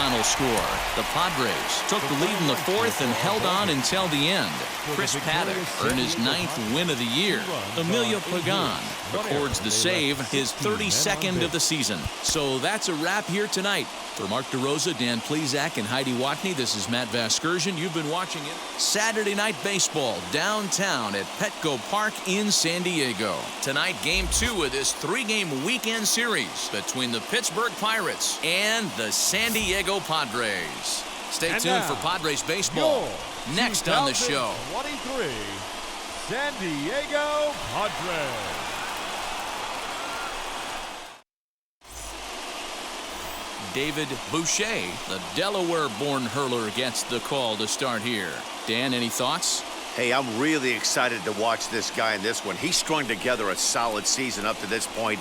final score. The Padres took the lead in the fourth and held on until the end. Chris Paddock earned his 9th win of the year. Emilio Pagan records the save, his 32nd of the season. So that's a wrap here tonight. For Mark DeRosa, Dan Plezak, and Heidi Watney, this is Matt Vasgersian. You've been watching it. Saturday Night Baseball downtown at Petco Park in San Diego. Tonight, Game 2 of this 3-game weekend series between the Pittsburgh Pirates and the San Diego Padres. Stay tuned for Padres baseball next on the show. 23 San Diego Padres. David Boucher, the Delaware-born hurler, gets the call to start here. Dan, any thoughts? Hey, I'm really excited to watch this guy in this one. He strung together a solid season up to this point.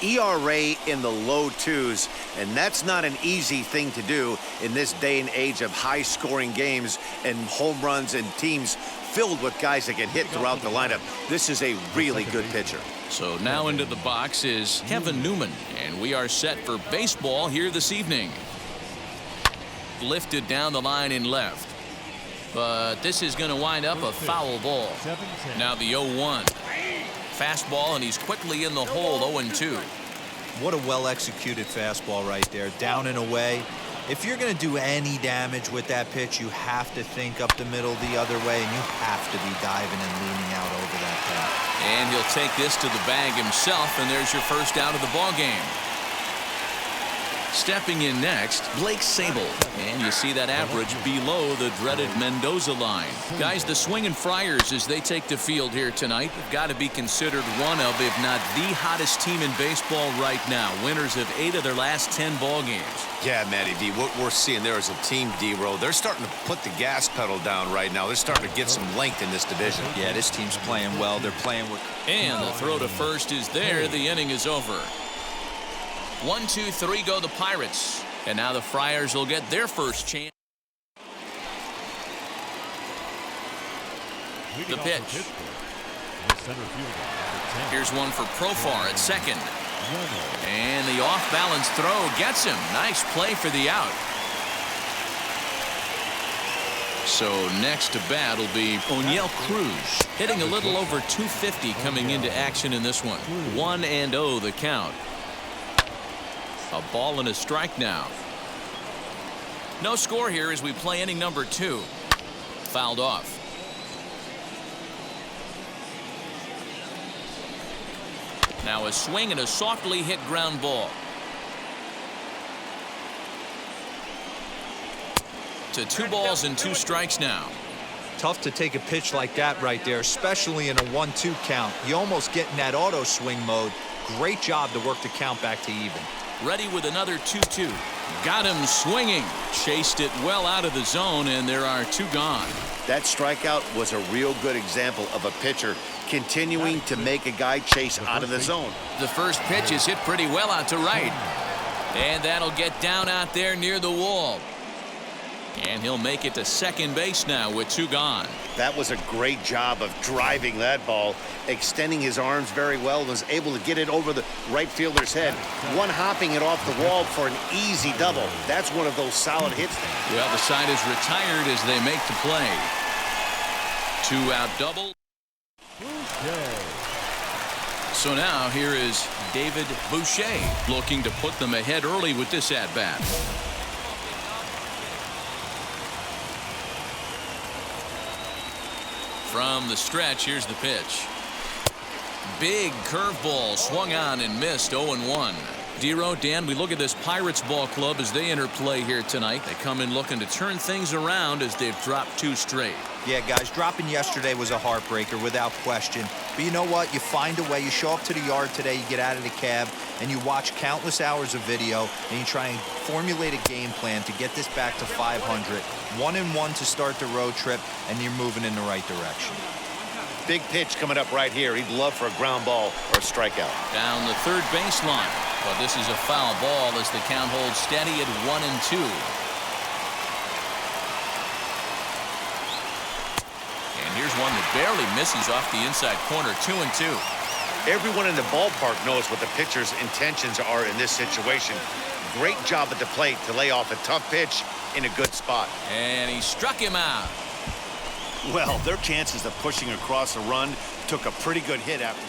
ERA in the low 2s, and that's not an easy thing to do in this day and age of high-scoring games and home runs and teams filled with guys that can hit throughout the lineup. This is a really good pitcher. So now into the box is Kevin Newman, and we are set for baseball here this evening. Lifted down the line in left. But this is going to wind up a foul ball. Now the 0-1. Fastball, and he's quickly in the hole, 0-2. What a well-executed fastball right there, down and away. If you're going to do any damage with that pitch, you have to think up the middle the other way, and you have to be diving and leaning out over that path. And he'll take this to the bag himself, and there's your first out of the ball game. Stepping in next, Blake Sable. And you see that average below the dreaded Mendoza line. Guys, the Swingin' Friars, as they take the field here tonight, have got to be considered one of, if not the hottest team in baseball right now. Winners of 8 of their last 10 ball games. Yeah, Matty V, what we're seeing there is a team, D-Row. They're starting to put the gas pedal down right now. They're starting to get some length in this division. Yeah, this team's playing well. They're playing with... And the throw to first is there. The inning is over. 1, 2, 3 go the Pirates. And now the Friars will get their first chance. The pitch. Here's one for Profar at second. And the off-balance throw gets him. Nice play for the out. So next to bat will be O'Neill Cruz, hitting a little over 250 coming into action in this one. 1-0 the count. A ball and a strike now. No score here as we play inning number 2. Fouled off. Now a swing and a softly hit ground ball. To 2 balls and 2 strikes now. Tough to take a pitch like that right there, especially in a 1-2 count. You almost get in that auto swing mode. Great job to work the count back to even. Ready with another 2-2. Got him swinging. Chased it well out of the zone, and there are 2 gone. That strikeout was a real good example of a pitcher continuing to make a guy chase out of the zone. The first pitch is hit pretty well out to right. And that'll get down out there near the wall. And he'll make it to second base now with 2 gone. That was a great job of driving that ball, extending his arms very well, and was able to get it over the right fielder's head. One hopping it off the wall for an easy double. That's one of those solid hits. Well, the side is retired as they make the play. 2-out double. So now here is David Boucher looking to put them ahead early with this at-bat. From the stretch, here's the pitch. Big curveball swung on and missed. 0-1. Dero, Dan, we look at this Pirates ball club as they enter play here tonight. They come in looking to turn things around as they've dropped 2 straight. Yeah, guys, dropping yesterday was a heartbreaker without question. But you know what? You find a way. You show up to the yard today, you get out of the cab, and you watch countless hours of video, and you try and formulate a game plan to get this back to 500. 1-1 to start the road trip, and you're moving in the right direction. Big pitch coming up right here. He'd love for a ground ball or a strikeout. Down the third baseline. But this is a foul ball as the count holds steady at 1-2. And here's one that barely misses off the inside corner. 2-2. Everyone in the ballpark knows what the pitcher's intentions are in this situation. great job at the plate to lay off a tough pitch in a good spot. And he struck him out. Well, their chances of pushing across a run took a pretty good hit after.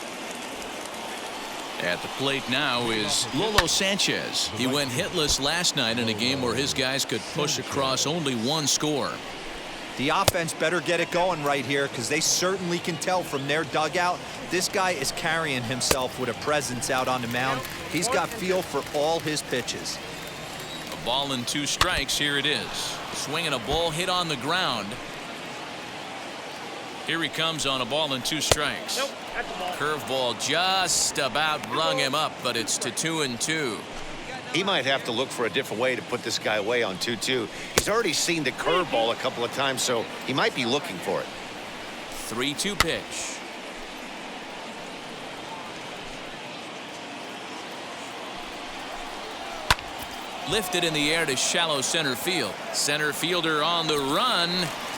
At the plate now is Lolo Sanchez. He went hitless last night in a game where his guys could push across only one score. The offense better get it going right here, because they certainly can tell from their dugout this guy is carrying himself with a presence out on the mound. He's got feel for all his pitches. A ball and 2 strikes. Here it is. Swinging a ball hit on the ground. Here he comes on a ball and 2 strikes. Curveball just about rung him up, but it's to 2-2. He might have to look for a different way to put this guy away on 2-2. He's already seen the curveball a couple of times, so he might be looking for it. 3-2 pitch. Lifted in the air to shallow center field. Center fielder on the run.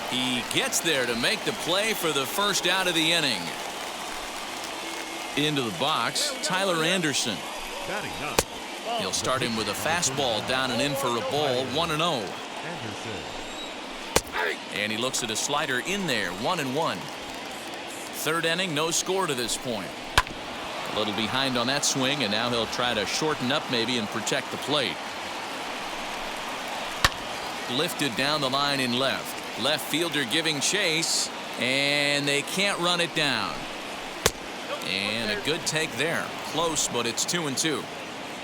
He gets there to make the play for the first out of the inning. Into the box, Tyler Anderson. He'll start him with a fastball down and in for a ball, 1-0. And he looks at a slider in there, 1-1. Third inning, no score to this point. A little behind on that swing, and now he'll try to shorten up maybe and protect the plate. Lifted down the line in left. Left fielder giving chase, and they can't run it down. And a good take there. Close, but it's 2-2.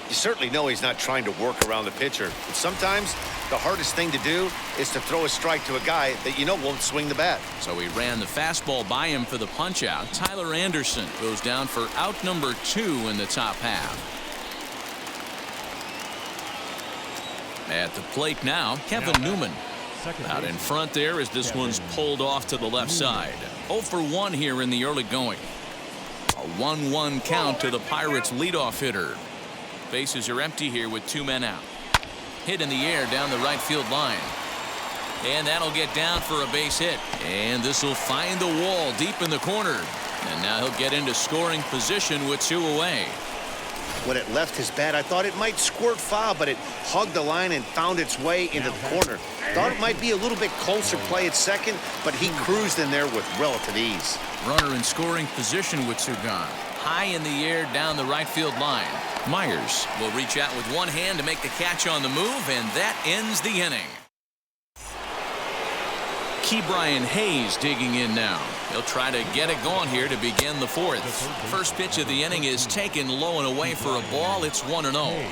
You certainly know he's not trying to work around the pitcher, but sometimes the hardest thing to do is to throw a strike to a guy that you know won't swing the bat. So he ran the fastball by him for the punch out. Tyler Anderson goes down for out number 2 in the top half. At the plate now, Kevin Newman. Out in front there as this one's pulled off to the left side. 0 for 1 here in the early going. A 1-1 count to the Pirates leadoff hitter. Bases are empty here with 2 men out. Hit in the air down the right field line. And that'll get down for a base hit. And this will find the wall deep in the corner. And now he'll get into scoring position with 2 away. When it left his bat, I thought it might squirt foul, but it hugged the line and found its way into the corner. Thought it might be a little bit closer play at second, but he cruised in there with relative ease. Runner in scoring position with 2 gone. High in the air down the right field line. Myers will reach out with one hand to make the catch on the move, and that ends the inning. Ke'Bryan Hayes digging in now. He'll try to get it going here to begin the 4th. First pitch of the inning is taken low and away for a ball. It's 1-0.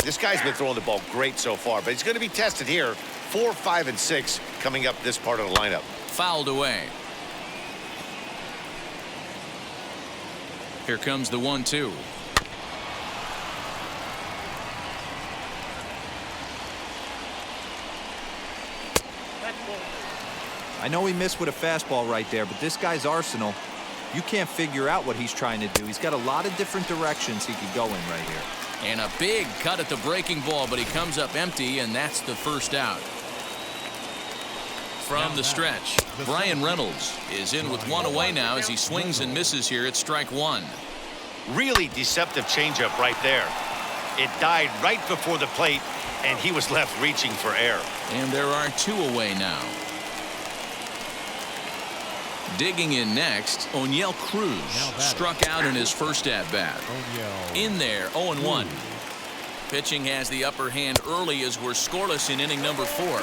This guy's been throwing the ball great so far, but he's going to be tested here. 4, 5, and 6 coming up this part of the lineup. Fouled away. Here comes the 1-2. I know he missed with a fastball right there, but this guy's arsenal, you can't figure out what he's trying to do. He's got a lot of different directions he could go in right here. And a big cut at the breaking ball, but he comes up empty, and that's the first out. From the stretch, Brian Reynolds is in with 1 away now as he swings and misses here at strike 1. Really deceptive changeup right there. It died right before the plate, and he was left reaching for air. And there are 2 away now. Digging in next, O'Neill Cruz struck out in his first at-bat. In there, 0-1. Pitching has the upper hand early as we're scoreless in inning number 4.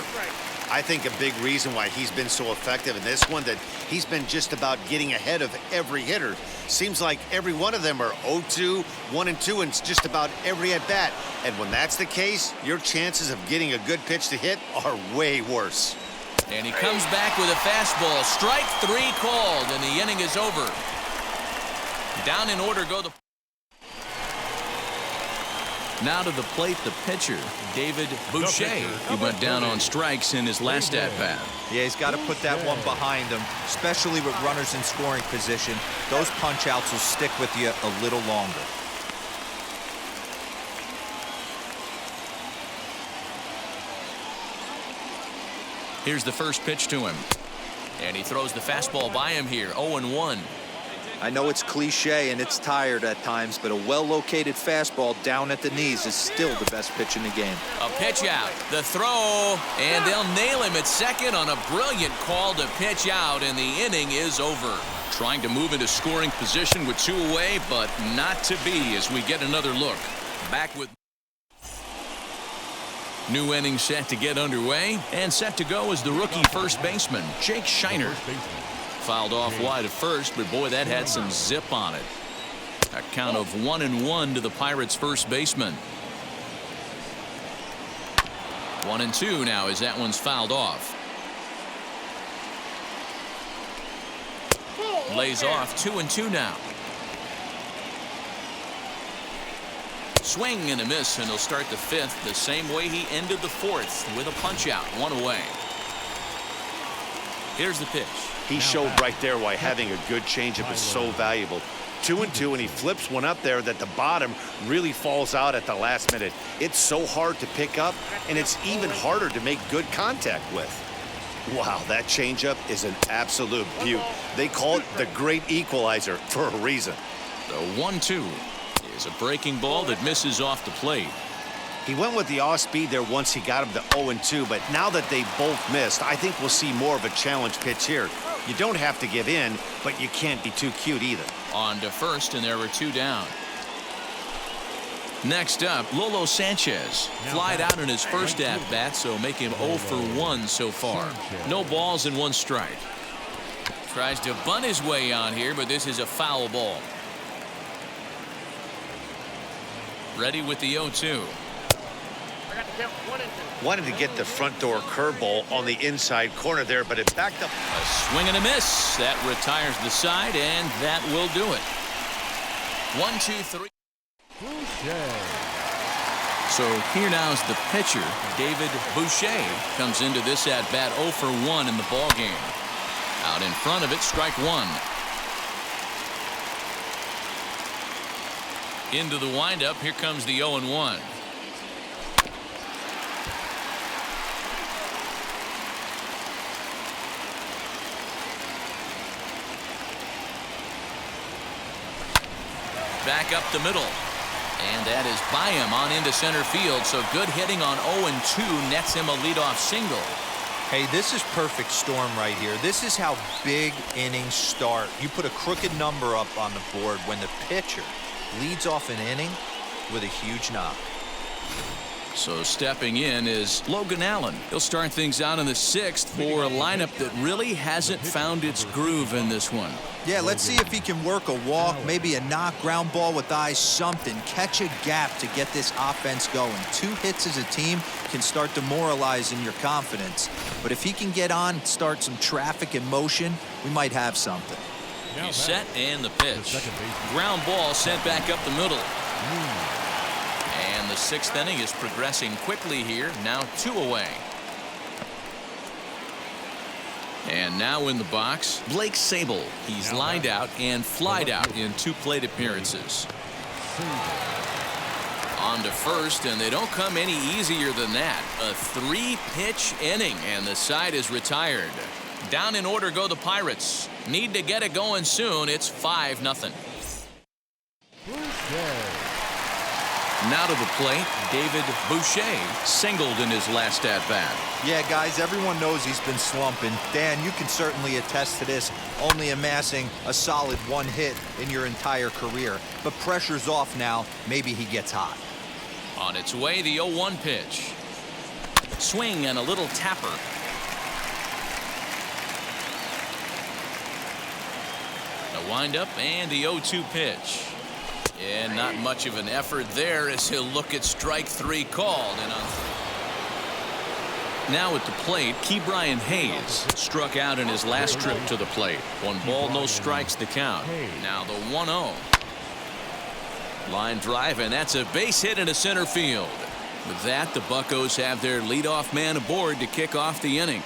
I think a big reason why he's been so effective in this one, that he's been just about getting ahead of every hitter. Seems like every one of them are 0-2, 1-2, and just about every at-bat. And when that's the case, your chances of getting a good pitch to hit are way worse. And he comes back with a fastball. Strike 3 called, and the inning is over. Down in order go the... Now to the plate, the pitcher, David Boucher. He went down on strikes in his last at-bat. Yeah, he's got to put that one behind him, especially with runners in scoring position. Those punch-outs will stick with you a little longer. Here's the first pitch to him. And he throws the fastball by him here, 0-1. I know it's cliche and it's tired at times, but a well-located fastball down at the knees is still the best pitch in the game. A pitch out, the throw, and they'll nail him at second on a brilliant call to pitch out, and the inning is over. Trying to move into scoring position with 2 away, but not to be as we get another look. Back with new inning set to get underway, and set to go is the rookie first baseman, Jake Shiner. Fouled off wide at first, but boy, that had some zip on it. A count of 1-1 to the Pirates' first baseman. 1-2 now as that one's fouled off. Lays off 2-2 now. Swing and a miss, and he'll start the 5th the same way he ended the 4th with a punch out, 1 away. Here's the pitch. He showed right there why having a good changeup is so valuable. 2-2, and he flips one up there that the bottom really falls out at the last minute. It's so hard to pick up, and it's even harder to make good contact with. Wow, that changeup is an absolute beaut. They call it the great equalizer for a reason. The 1-2 is a breaking ball that misses off the plate. He went with the off speed there once he got him to 0-2, but now that they both missed, I think we'll see more of a challenge pitch here. You don't have to give in, but you can't be too cute either. On to first, and there were 2 down. Next up, Lolo Sanchez. Flied out in his first at-bat, so make him 0 for 1 so far. No balls and 1 strike. Tries to bunt his way on here, but this is a foul ball. Ready with the 0-2. Wanted to get the front door curveball on the inside corner there, but it backed up. A swing and a miss. That retires the side, and that will do it. 1-2-3. So here now is the pitcher, David Boucher, comes into this at bat 0 for 1 in the ball game. Out in front of it, strike 1. Into the windup, here comes the 0-1. Back up the middle. And that is by him on into center field. So good hitting on 0-2 nets him a leadoff single. Hey, this is perfect storm right here. This is how big innings start. You put a crooked number up on the board when the pitcher leads off an inning with a huge knock. So stepping in is Logan Allen. He'll start things out in the 6th for a lineup that really hasn't found its groove in this one. Yeah, let's see if he can work a walk, maybe a knock, ground ball with eyes, something. Catch a gap to get this offense going. 2 hits as a team can start demoralizing your confidence. But if he can get on, start some traffic in motion, we might have something. He's set, and the pitch. Ground ball sent back up the middle. And the 6th inning is progressing quickly here. Now 2 away. And now in the box, Blake Sable. He's lined out and flied out in 2 plate appearances. On to first, and they don't come any easier than that. A 3-pitch inning, and the side is retired. Down in order go the Pirates. Need to get it going soon. It's 5-0. Now to the plate, David Boucher singled in his last at-bat. Yeah, guys, everyone knows he's been slumping. Dan, you can certainly attest to this, only amassing a solid 1 hit in your entire career. But pressure's off now. Maybe he gets hot. On its way, the 0-1 pitch. Swing and a little tapper. The windup and the 0-2 pitch. And not much of an effort there as he'll look at strike 3 called. And now at the plate, Ke'Bryan Hayes struck out in his last trip to the plate. 1 ball, no strikes the count. Now the 1-0. Line drive, and that's a base hit into center field. With that, the Buccos have their leadoff man aboard to kick off the inning.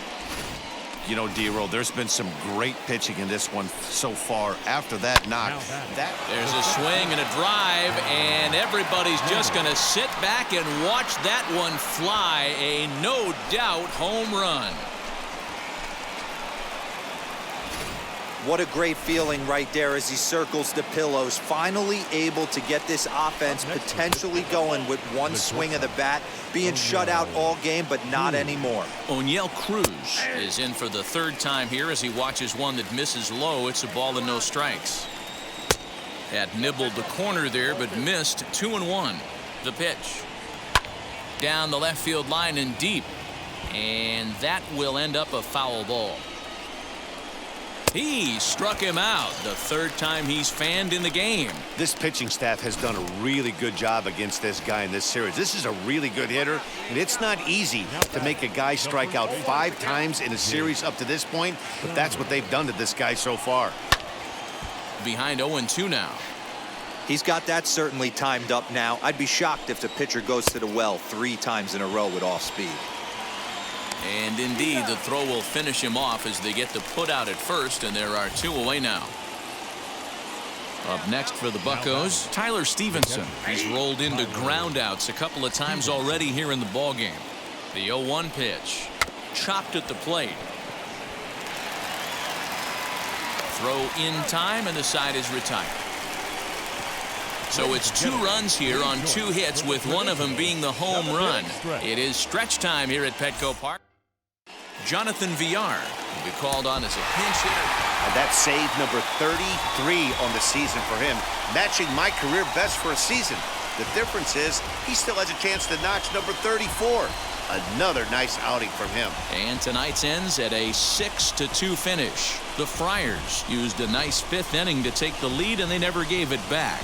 You know, D-Roll, there's been some great pitching in this one so far. After that knock, there's a swing and a drive, and everybody's just going to sit back and watch that one fly. A no doubt home run. What a great feeling right there as he circles the pillows, finally able to get this offense potentially going with one swing of the bat, being shut out all game, but not anymore. Oniel Cruz is in for the third time here as he watches one that misses low. It's a ball and no strikes. Had nibbled the corner there, but missed. 2-1. The pitch. Down the left field line and deep. And that will end up a foul ball. He struck him out the third time he's fanned in the game. This pitching staff has done a really good job against this guy in this series. This is a really good hitter, and it's not easy to make a guy strike out 5 times in a series up to this point, but that's what they've done to this guy so far. Behind 0-2 now. He's got that certainly timed up now. I'd be shocked if the pitcher goes to the well 3 times in a row with off speed. And indeed, the throw will finish him off as they get the put out at first, and there are 2 away now. Up next for the Buccos, Tyler Stevenson. He's rolled into groundouts a couple of times already here in the ballgame. The 0-1 pitch. Chopped at the plate. Throw in time, and the side is retired. So it's 2 runs here on 2 hits, with one of them being the home run. It is stretch time here at Petco Park. Jonathan Villar will be called on as a pinch hitter. And that's save number 33 on the season for him, matching my career best for a season. The difference is he still has a chance to notch number 34. Another nice outing from him. And tonight's ends at a 6-2 finish. The Friars used a nice 5th inning to take the lead, and they never gave it back.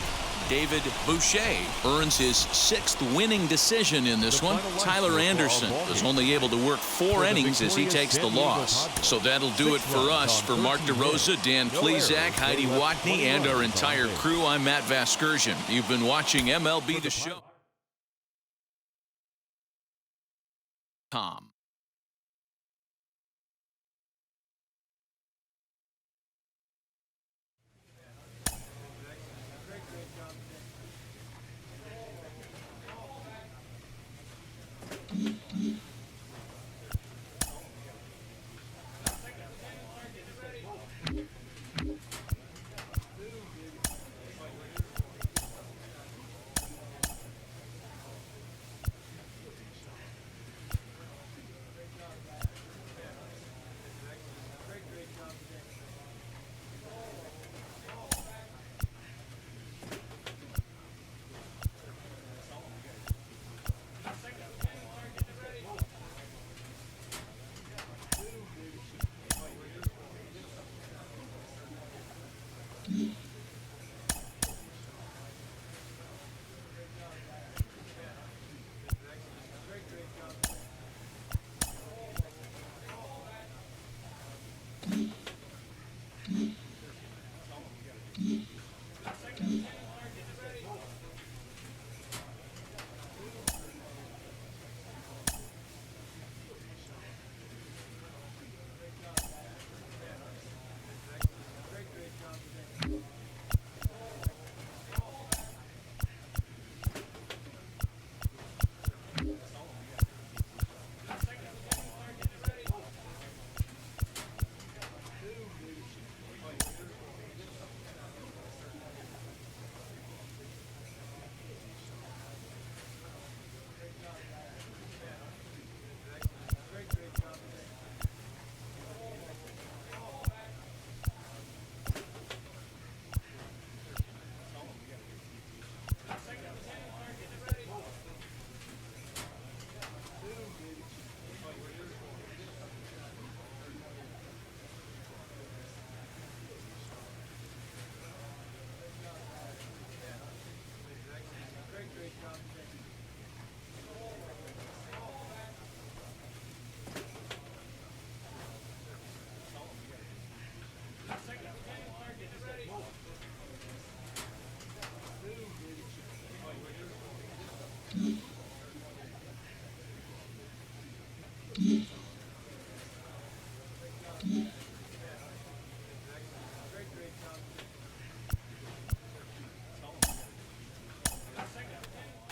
David Boucher earns his 6th winning decision in this one. Tyler Anderson was only able to work 4 innings as he takes the loss. So that'll do it for us. For Mark DeRosa, Dan Plesac, Heidi Watney, and our entire crew, I'm Matt Vasgersian. You've been watching MLB The Show. Tom.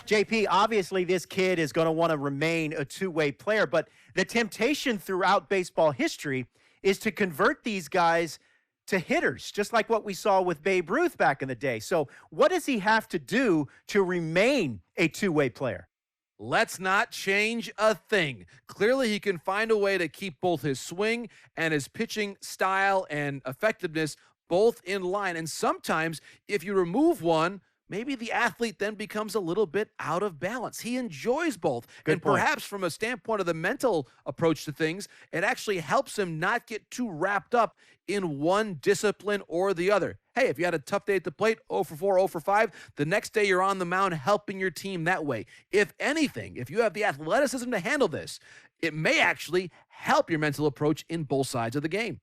JP, obviously this kid is going to want to remain a two-way player, but the temptation throughout baseball history is to convert these guys to hitters, just like what we saw with Babe Ruth back in the day. So what does he have to do to remain a two-way player? Let's not change a thing. Clearly, he can find a way to keep both his swing and his pitching style and effectiveness both in line. And sometimes, if you remove one, maybe the athlete then becomes a little bit out of balance. He enjoys both. Good point. Perhaps from a standpoint of the mental approach to things, it actually helps him not get too wrapped up in one discipline or the other. Hey, if you had a tough day at the plate, 0 for 4, 0 for 5, the next day you're on the mound helping your team that way. If anything, if you have the athleticism to handle this, it may actually help your mental approach in both sides of the game.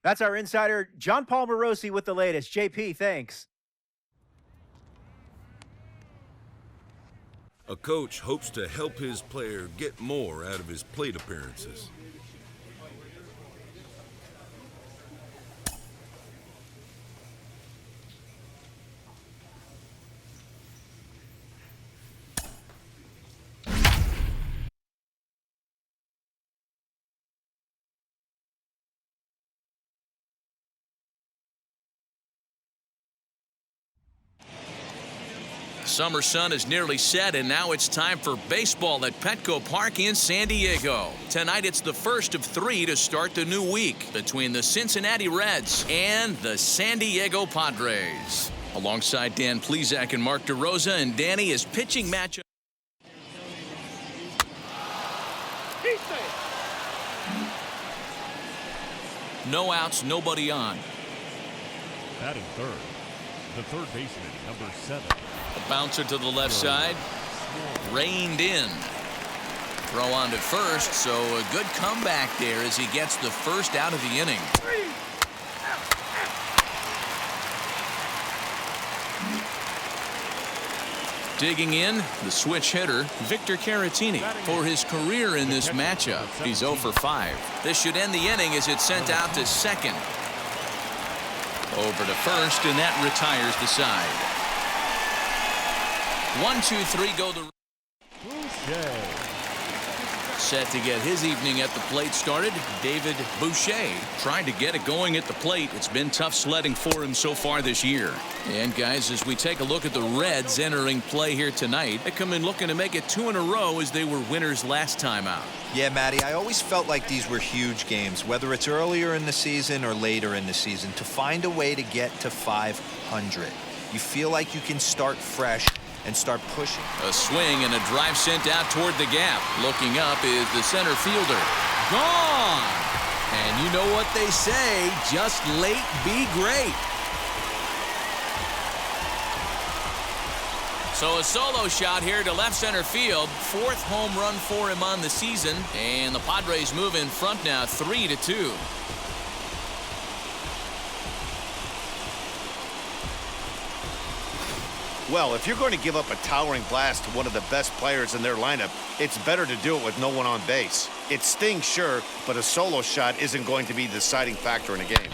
That's our insider, John Paul Morosi, with the latest. JP, thanks. A coach hopes to help his player get more out of his plate appearances. Summer sun is nearly set, and now it's time for baseball at Petco Park in San Diego. Tonight, it's the first of 3 to start the new week between the Cincinnati Reds and the San Diego Padres. Alongside Dan Plesac and Mark DeRosa, and Danny, his pitching matchup. No outs, nobody on. Batting third, the third baseman, number 7. A bouncer to the left side. Reined in. Throw on to first, so a good comeback there as he gets the first out of the inning. Digging in, the switch hitter, Victor Caratini, for his career in this matchup. He's 0 for 5. This should end the inning as it's sent out to second. Over to first, and that retires the side. 1, 2, 3 go the. Set to get his evening at the plate started, David Boucher. Trying to get it going at the plate. It's been tough sledding for him so far this year. And guys, as we take a look at the Reds entering play here tonight, they come in looking to make it 2 in a row as they were winners last time out. Yeah, Matty, I always felt like these were huge games, whether it's earlier in the season or later in the season, to find a way to get to 500. You feel like you can start fresh and start pushing. A swing and a drive sent out toward the gap. Looking up is the center fielder. Gone! And you know what they say, just late be great. So a solo shot here to left center field. 4th home run for him on the season. And the Padres move in front now 3-2. Well, if you're going to give up a towering blast to one of the best players in their lineup, it's better to do it with no one on base. It stings, sure, but a solo shot isn't going to be the deciding factor in a game.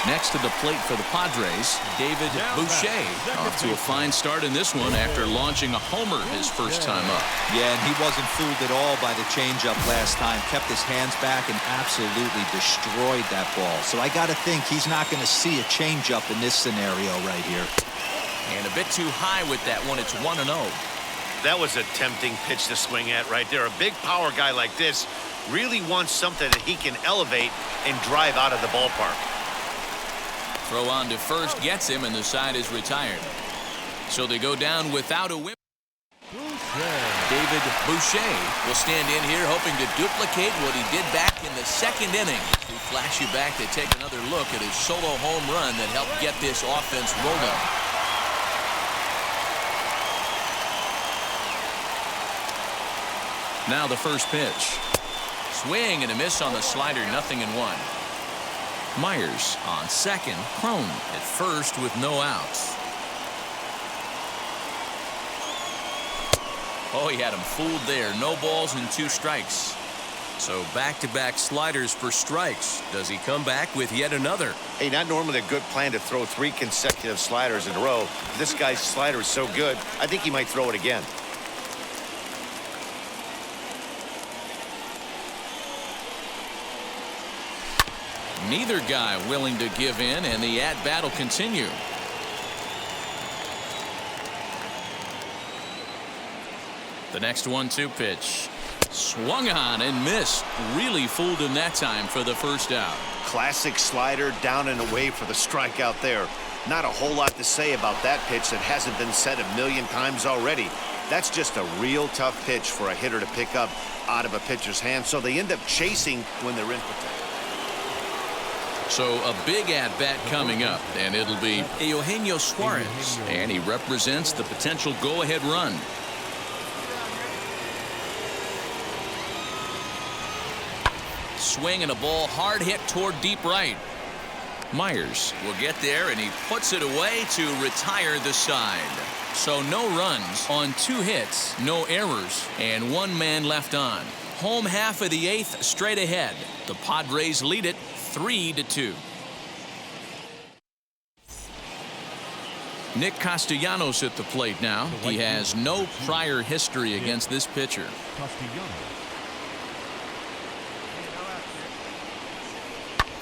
Next to the plate for the Padres, David Boucher, off to a fine start in this one after launching a homer his first time up. Yeah, and he wasn't fooled at all by the changeup last time. Kept his hands back and absolutely destroyed that ball. So I got to think he's not going to see a changeup in this scenario right here. And a bit too high with that one. It's 1-0. That was a tempting pitch to swing at right there. A big power guy like this really wants something that he can elevate and drive out of the ballpark. Throw on to first gets him, and the side is retired. So they go down without a whip. David Boucher will stand in here hoping to duplicate what he did back in the 2nd inning. We flash you back to take another look at his solo home run that helped get this offense rolling. Now the first pitch. Swing and a miss on the slider, 0-1. Myers on second, Crone at first with no outs. Oh, he had him fooled there. No balls and 2 strikes. So back-to-back sliders for strikes. Does he come back with yet another? Hey, not normally a good plan to throw 3 consecutive sliders in a row. This guy's slider is so good, I think he might throw it again. Neither guy willing to give in, and the at-bat will continue. The next 1-2 pitch. Swung on and missed. Really fooled him that time for the first out. Classic slider down and away for the strikeout there. Not a whole lot to say about that pitch that hasn't been said a million times already. That's just a real tough pitch for a hitter to pick up out of a pitcher's hand, so they end up chasing when they're in protection. So a big at-bat coming up, and it'll be Eugenio Suarez, and he represents the potential go-ahead run. Swing and a ball hard hit toward deep right. Myers will get there, and he puts it away to retire the side. So no runs on 2 hits, no errors, and 1 man left on. Home half of the 8th straight ahead. The Padres lead it 3-2. Nick Castellanos at the plate now. He has no prior history against this pitcher.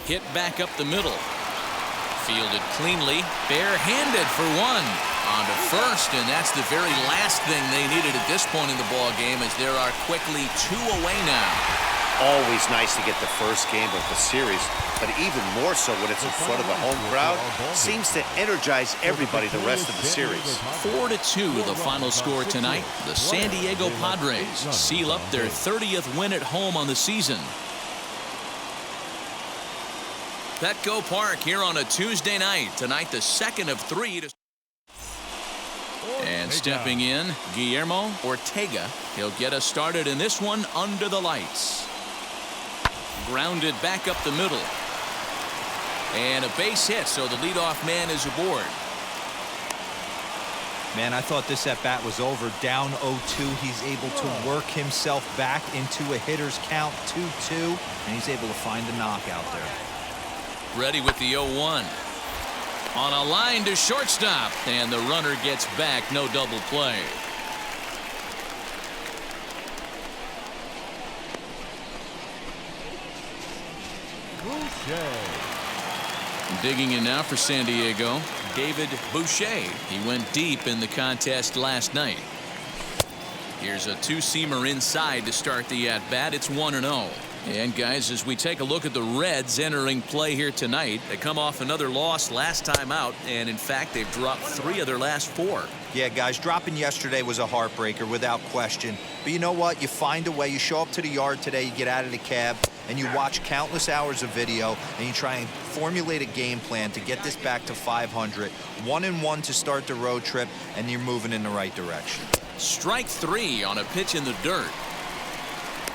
Hit back up the middle. Fielded cleanly. Barehanded for 1. On to first, and that's the very last thing they needed at this point in the ball game, as there are quickly 2 away now. Always nice to get the first game of the series, but even more so when it's in front of the home crowd. Seems to energize everybody the rest of the series. 4-2 the final score tonight. The San Diego Padres seal up their 30th win at home on the season. Petco Park here on a Tuesday night. Tonight, the second of 3. And stepping in, Guillermo Ortega. He'll get us started in this one under the lights. Grounded back up the middle. And a base hit, so the leadoff man is aboard. Man, I thought this at-bat was over. Down 0-2. He's able to work himself back into a hitter's count, 2-2, and he's able to find a knockout there. Ready with the 0-1. On a line to shortstop, and the runner gets back. No double play. Digging in now for San Diego, David Boucher. He went deep in the contest last night. Here's a 2-seamer inside to start the at-bat. It's 1-0. And guys, as we take a look at the Reds entering play here tonight, they come off another loss last time out, and in fact they've dropped 3 of their last 4. Yeah, guys, dropping yesterday was a heartbreaker without question. But you know what? You find a way. You show up to the yard today, you get out of the cab, and you watch countless hours of video, and you try and formulate a game plan to get this back to 500. 1-1 to start the road trip, and you're moving in the right direction. Strike 3 on a pitch in the dirt.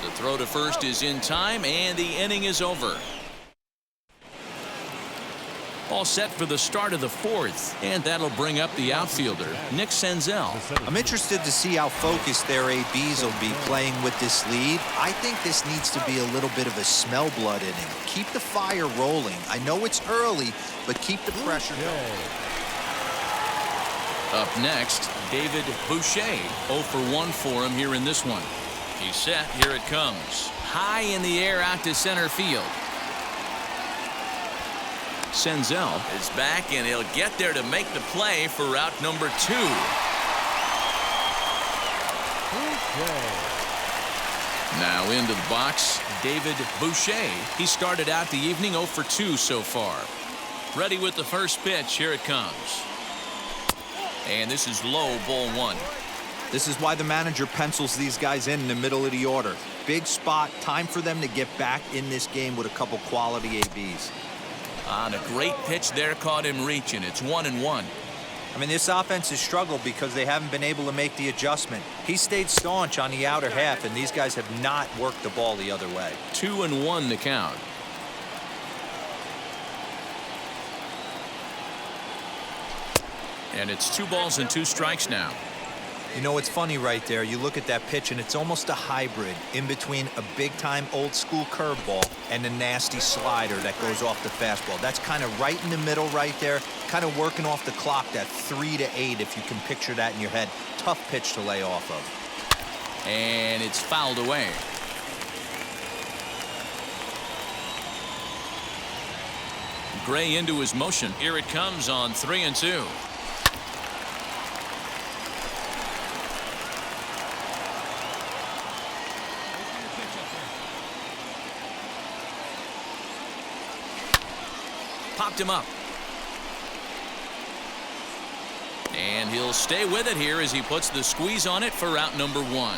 The throw to first is in time, and the inning is over. All set for the start of the 4th, and that'll bring up the outfielder, Nick Senzel. I'm interested to see how focused their ABs will be playing with this lead. I think this needs to be a little bit of a smell blood inning. Keep the fire rolling. I know it's early, but keep the pressure going. Up next, David Boucher. 0 for 1 for him here in this one. He's set. Here it comes. High in the air out to center field. Senzel is back, and he'll get there to make the play for route number 2. Now into the box, David Boucher. He started out the evening 0 for 2 so far. Ready with the first pitch. Here it comes. And this is low, ball 1. This is why the manager pencils these guys in the middle of the order. Big spot, time for them to get back in this game with a couple quality ABs. On a great pitch there, caught him reaching. It's 1-1. I mean, this offense has struggled because they haven't been able to make the adjustment. He stayed staunch on the outer half, and these guys have not worked the ball the other way. 2-1 the count. And it's 2 balls and 2 strikes now. You know, it's funny right there. You look at that pitch, and it's almost a hybrid in between a big-time old-school curveball and a nasty slider that goes off the fastball. That's kind of right in the middle right there, kind of working off the clock, that 3 to 8, if you can picture that in your head. Tough pitch to lay off of. And it's fouled away. Gray into his motion. Here it comes on 3-2. Popped him up. And he'll stay with it here as he puts the squeeze on it for out number 1.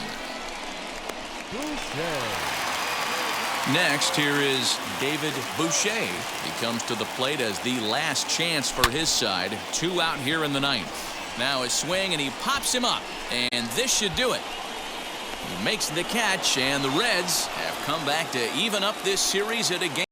Next, here is David Boucher. He comes to the plate as the last chance for his side. 2 out here in the 9th. Now a swing, and he pops him up. And this should do it. He makes the catch, and the Reds have come back to even up this series at a game.